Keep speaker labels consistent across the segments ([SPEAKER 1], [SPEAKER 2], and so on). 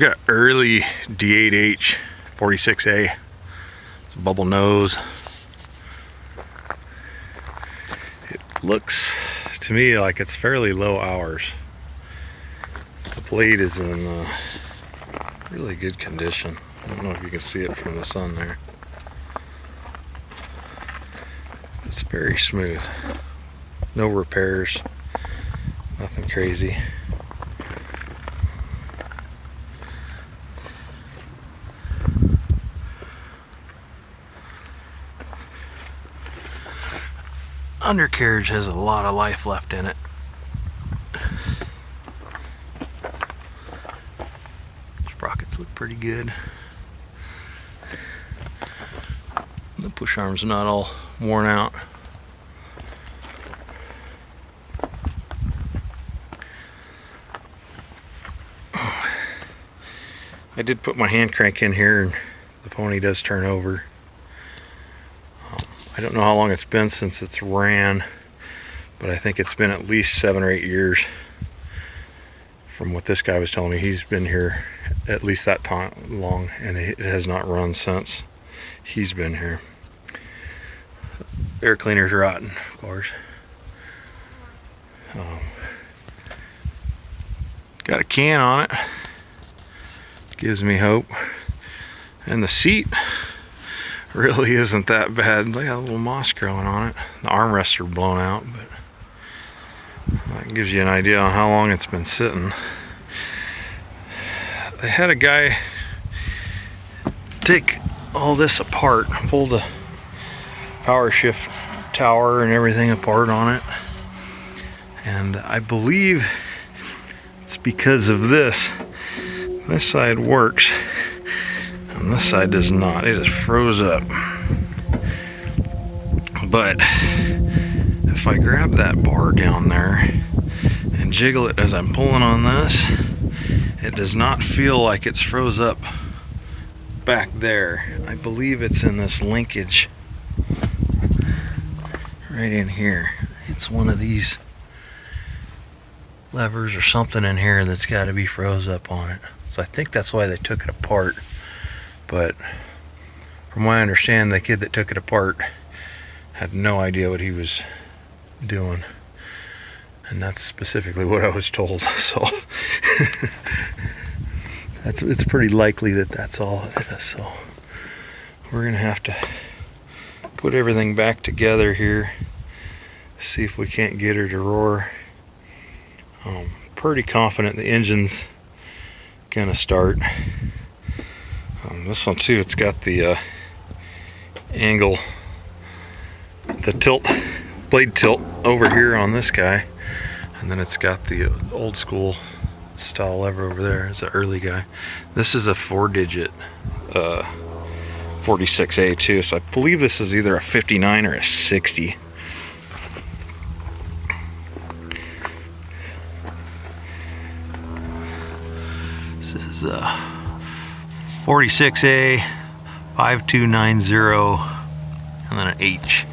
[SPEAKER 1] We got early D8H 46A. It's a bubble nose. It looks to me like it's fairly low hours. The blade is in really good condition. I don't know if you can see it from the sun there. It's very smooth. No repairs. Nothing crazy. Undercarriage has a lot of life left in it. Sprockets look pretty good. The push arm's not all worn out. I did put my hand crank in here and the pony does turn over. I don't know how long it's been since it's ran, but I think it's been at least 7 or 8 years. From what this guy was telling me, he's been here at least that time long, and it has not run since he's been here. Air cleaner's rotten, of course. Got a can on it. Gives me hope. And the seat really isn't that bad. Look at a little moss growing on it. The armrests are blown out, but that gives you an idea on how long it's been sitting. They had a guy take all this apart, pull the power shift tower and everything apart on it, and I believe it's because of this. This side works and this side does not. It just froze up. But if I grab that bar down there and jiggle it as I'm pulling on this, it does not feel like it's froze up back there. I believe it's in this linkage right in here. It's one of these levers or something in here that's got to be froze up on it. So I think that's why they took it apart. But from what I understand, the kid that took it apart had no idea what he was doing. And that's specifically what I was told. So it's pretty likely that that's all it is. So we're gonna have to put everything back together here, see if we can't get her to roar. Pretty confident the engine's gonna start. This one too, it's got the angle, the tilt, blade tilt over here on this guy, and then it's got the old school style lever over there. It's an early guy. This is a 4-digit 46A too, so I believe this is either a 59 or a 60. This is 46A 5290 and then an H.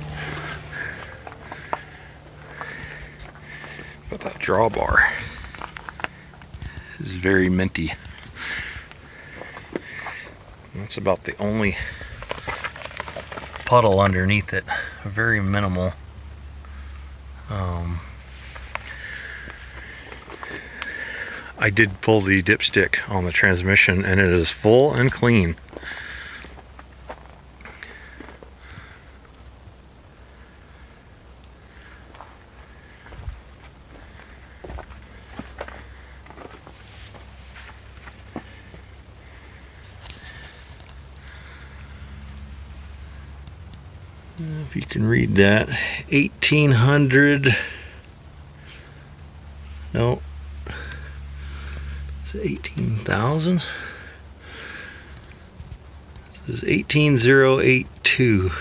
[SPEAKER 1] But that drawbar is very minty. That's about the only puddle underneath it. Very minimal. I did pull the dipstick on the transmission and it is full and clean. If you can read that, 1800, no, it's 18,000. This is 18082.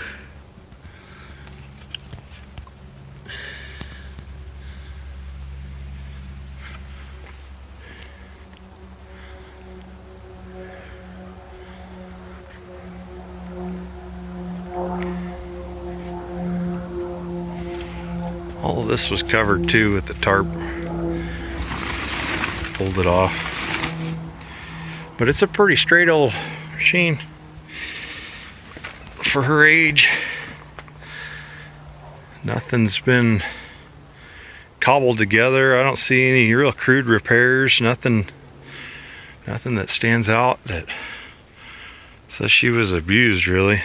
[SPEAKER 1] All of this was covered too with the tarp. Pulled it off. But it's a pretty straight old machine for her age. Nothing's been cobbled together. I don't see any real crude repairs. Nothing that stands out that says she was abused, really.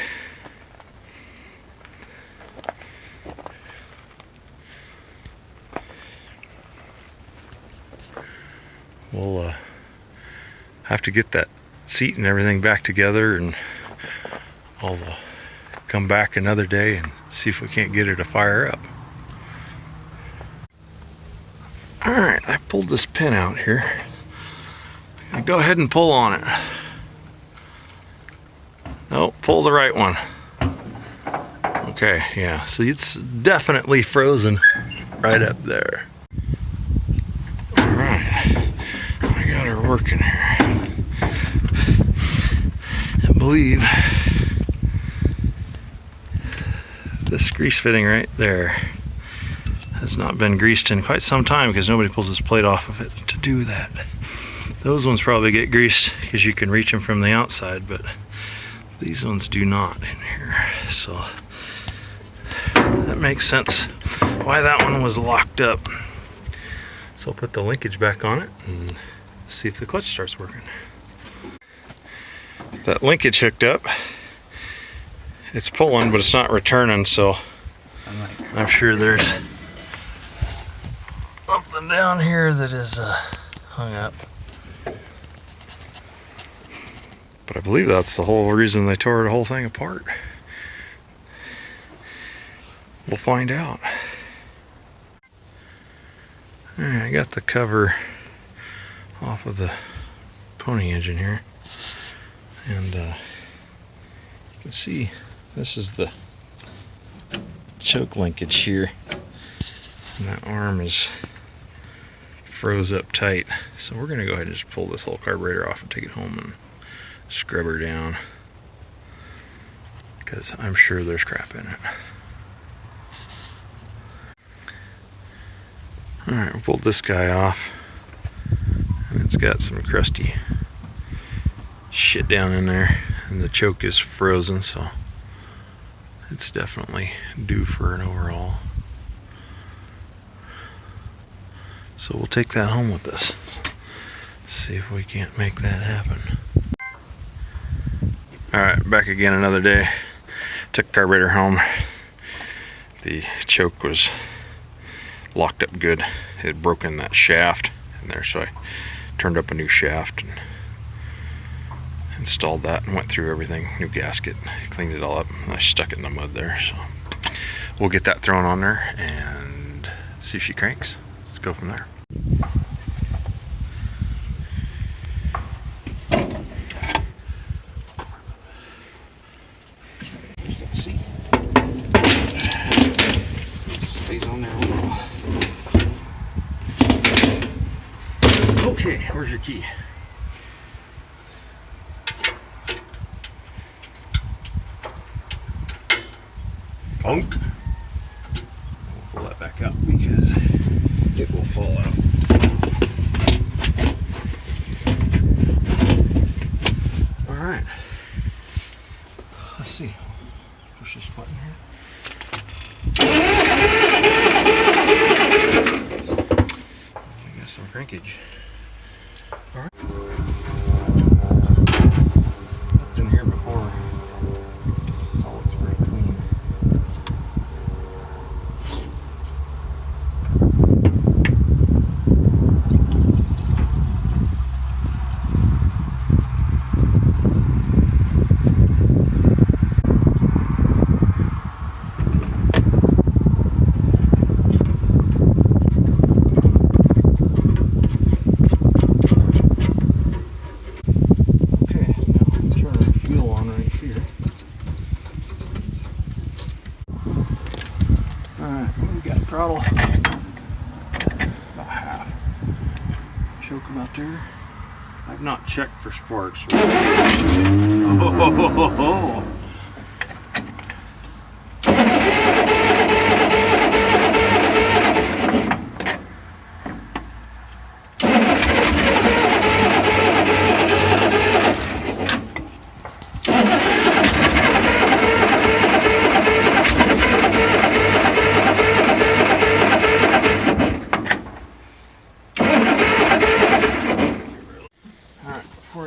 [SPEAKER 1] We'll have to get that seat and everything back together, and I'll come back another day and see if we can't get her to fire up. Alright, I pulled this pin out here. I'll go ahead and pull on it. Nope, pull the right one. Okay, yeah, see, it's definitely frozen right up there. Alright, I got her working here. I believe this grease fitting right there has not been greased in quite some time because nobody pulls this plate off of it to do that. Those ones probably get greased because you can reach them from the outside, but these ones do not in here. So that makes sense why that one was locked up. So I'll put the linkage back on it and see if the clutch starts working. With that linkage hooked up, it's pulling, but it's not returning, so I'm sure there's something down here that is hung up. But I believe that's the whole reason they tore the whole thing apart. We'll find out. Alright, I got the cover off of the pony engine here. And you can see this is the choke linkage here. And that arm is froze up tight. So we're going to go ahead and just pull this whole carburetor off and take it home and scrub her down, because I'm sure there's crap in it. Alright, we pulled this guy off, and it's got some crusty shit down in there, and the choke is frozen, so it's definitely due for an overhaul. So we'll take that home with us, see if we can't make that happen. Alright, back again another day. Took the carburetor home. The choke was locked up good. It had broken that shaft in there, so I turned up a new shaft and installed that and went through everything. New gasket, cleaned it all up, and I stuck it in the mud there. So we'll get that thrown on there and see if she cranks. Let's go from there. Okay, where's your key? Punk. We'll pull that back out because it will fall out. Alright. Let's see. Push this button here. I got some crankage. Alright. Looked in here before. This all looks pretty clean. Throttle about half. Choke about there. I've not checked for sparks. Oh.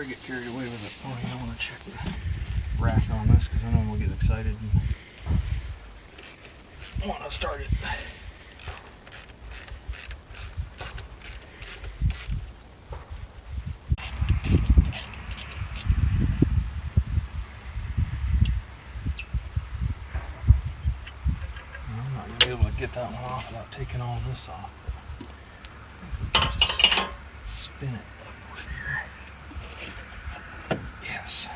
[SPEAKER 1] I get carried away with it. Oh, yeah, I want to check the rack on this because I know we'll get excited and want to start it. I'm not going to be able to get that one off without taking all this off. Just spin it upward here. Yes.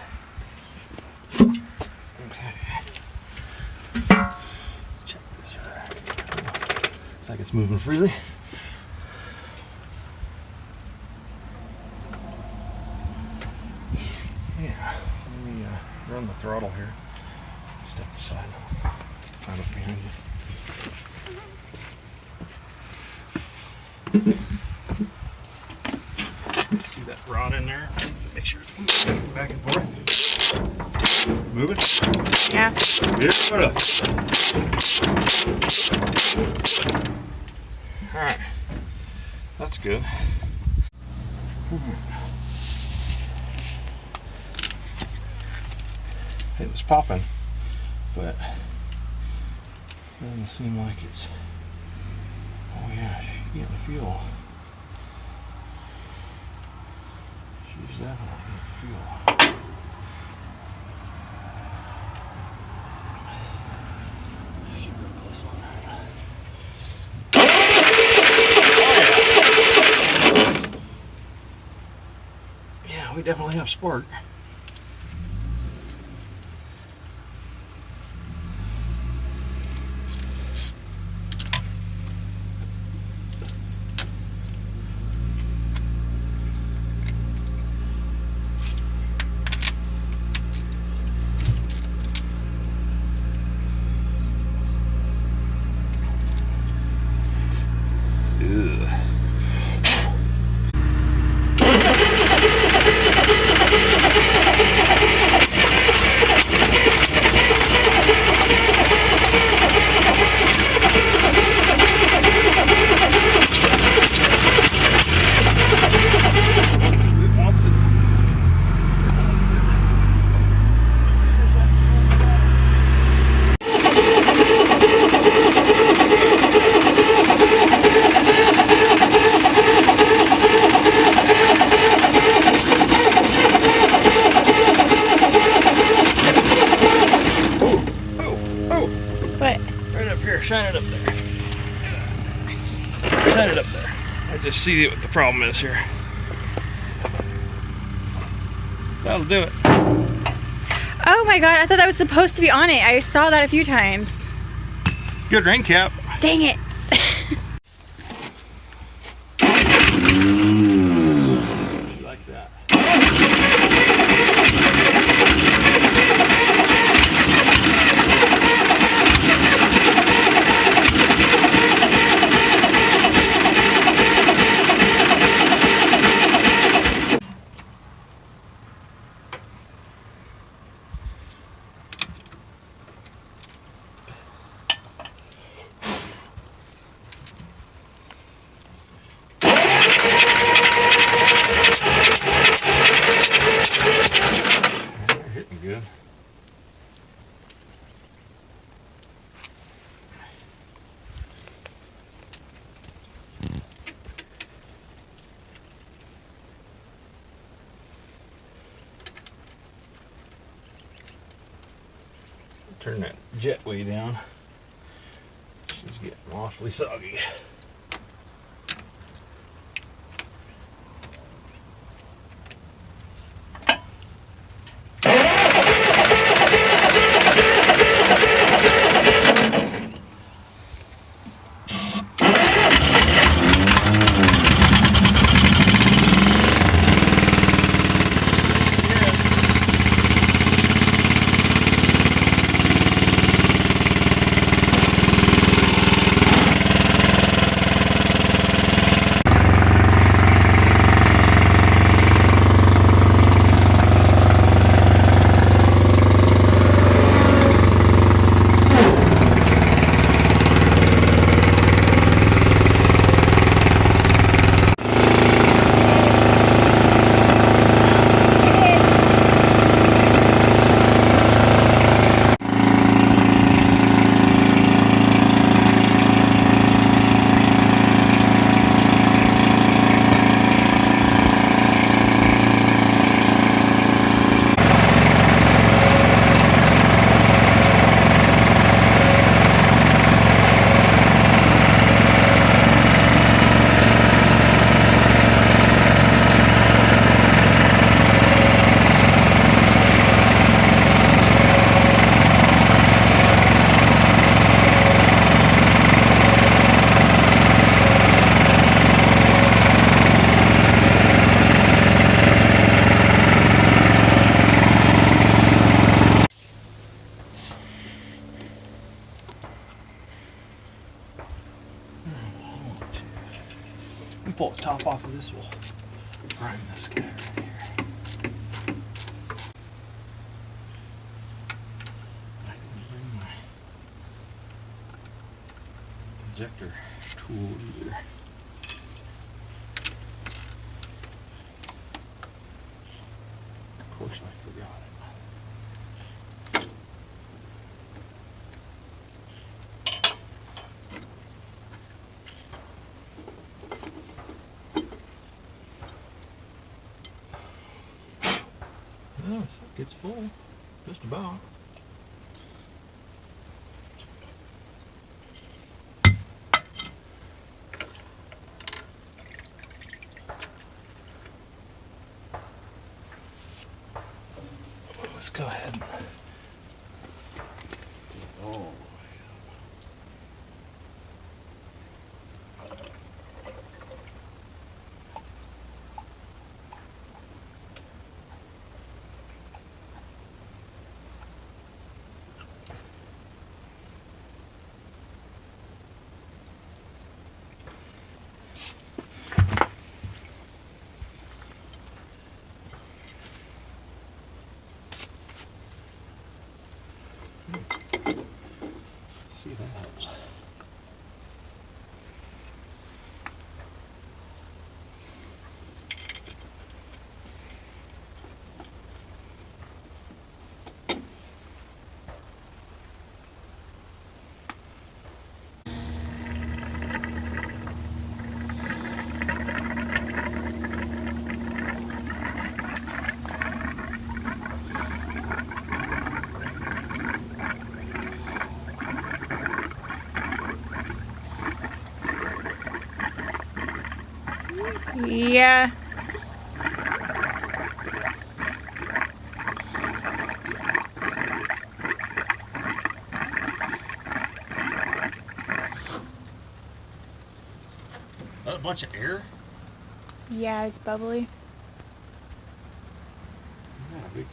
[SPEAKER 1] Okay. Check this rack. Looks like it's moving freely. Yeah. Let me run the throttle here. Step aside. Find it behind you. See that rod in there? Make sure it's moving back and forth. Moving?
[SPEAKER 2] Yeah.
[SPEAKER 1] Alright. That's good. It was popping, but it doesn't seem like it's. Oh yeah, she's getting fuel. She's definitely getting fuel. Get real close on that. Yeah, we definitely have spark. Shine it up there. Shine it up there. I just see what the problem is here. That'll do it.
[SPEAKER 2] Oh my god, I thought that was supposed to be on it. I saw that a few times.
[SPEAKER 1] Good rain cap.
[SPEAKER 2] Dang it.
[SPEAKER 1] Like that. Good. Turn that jet way down. She's getting awfully soggy. guess we'll prime this guy right here. I didn't bring my injector tool either. Of course I forgot it. Oh, it's full, just about. Let's go ahead. Oh. See if that helps.
[SPEAKER 2] Yeah.
[SPEAKER 1] A bunch of air?
[SPEAKER 2] Yeah, it's bubbly.
[SPEAKER 1] Isn't that a big...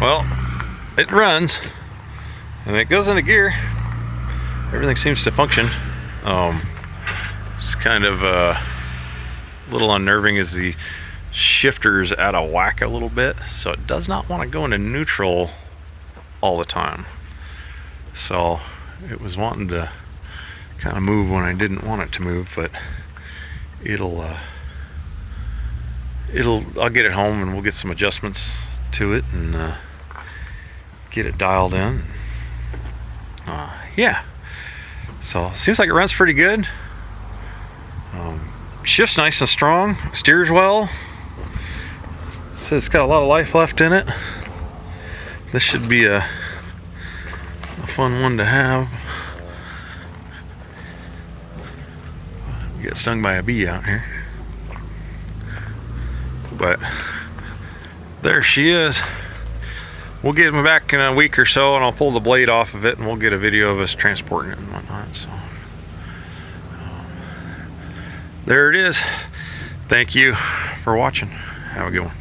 [SPEAKER 1] Well, it runs and it goes into gear. Everything seems to function. It's kind of a little unnerving as the shifter's out of whack a little bit, so it does not want to go into neutral all the time. So it was wanting to kind of move when I didn't want it to move, but I'll get it home and we'll get some adjustments to it and get it dialed in. Yeah, so seems like it runs pretty good. Shifts nice and strong, steers well. So it's got a lot of life left in it. This should be a fun one to have. Get stung by a bee out here. But there she is. We'll get him back in a week or so and I'll pull the blade off of it and we'll get a video of us transporting it and whatnot. So there it is. Thank you for watching. Have a good one.